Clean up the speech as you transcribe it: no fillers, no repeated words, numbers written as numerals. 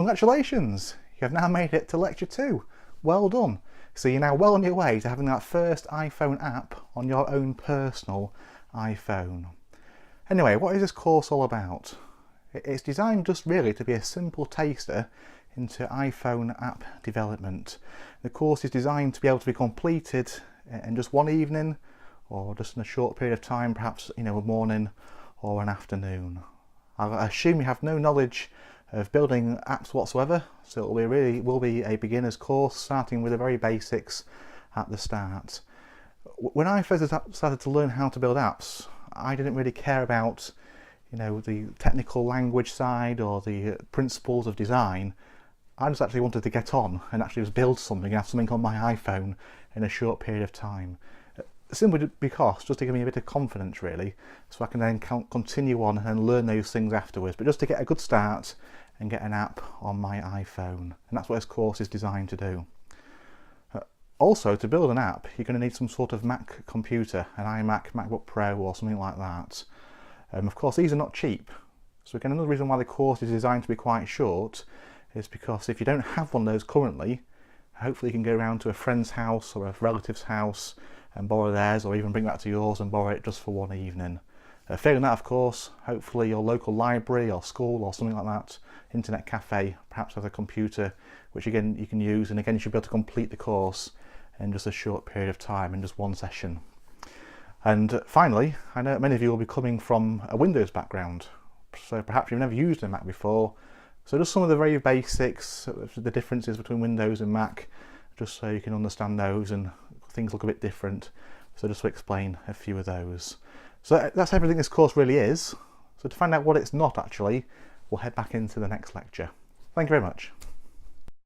Congratulations! You have now made it to lecture 2. Well done! So you're now well on your way to having that first iPhone app on your own personal iPhone. Anyway, what is this course all about? It's designed just really to be a simple taster into iPhone app development. The course is designed to be able to be completed in just one evening, or just in a short period of time, perhaps a morning or an afternoon. I assume you have no knowledge of building apps whatsoever, so it will be a beginner's course, starting with the very basics at the start. When I first started to learn how to build apps, I didn't really care about the technical language side or the principles of design. I just actually wanted to get on and actually just build something and have something on my iPhone in a short period of time. Simply because, just to give me a bit of confidence really, so I can then continue on and learn those things afterwards, but just to get a good start and get an app on my iPhone. And that's what this course is designed to do. Also, to build an app, you're going to need some sort of Mac computer, an iMac, MacBook Pro or something like that. Of course, these are not cheap. So again, another reason why the course is designed to be quite short is because if you don't have one of those currently, hopefully you can go around to a friend's house or a relative's house and borrow theirs, or even bring that to yours and borrow it just for one evening. Failing that, of course, hopefully your local library or school or something like that, internet cafe, perhaps has a computer which again you can use, and again you should be able to complete the course in just a short period of time, in just one session. And finally, I know many of you will be coming from a Windows background, so perhaps you've never used a Mac before, so just some of the very basics, the differences between Windows and Mac, just so you can understand those, and things look a bit different, so just to explain a few of those. So that's everything this course really is. So to find out what it's not actually, we'll head back into the next lecture. Thank you very much.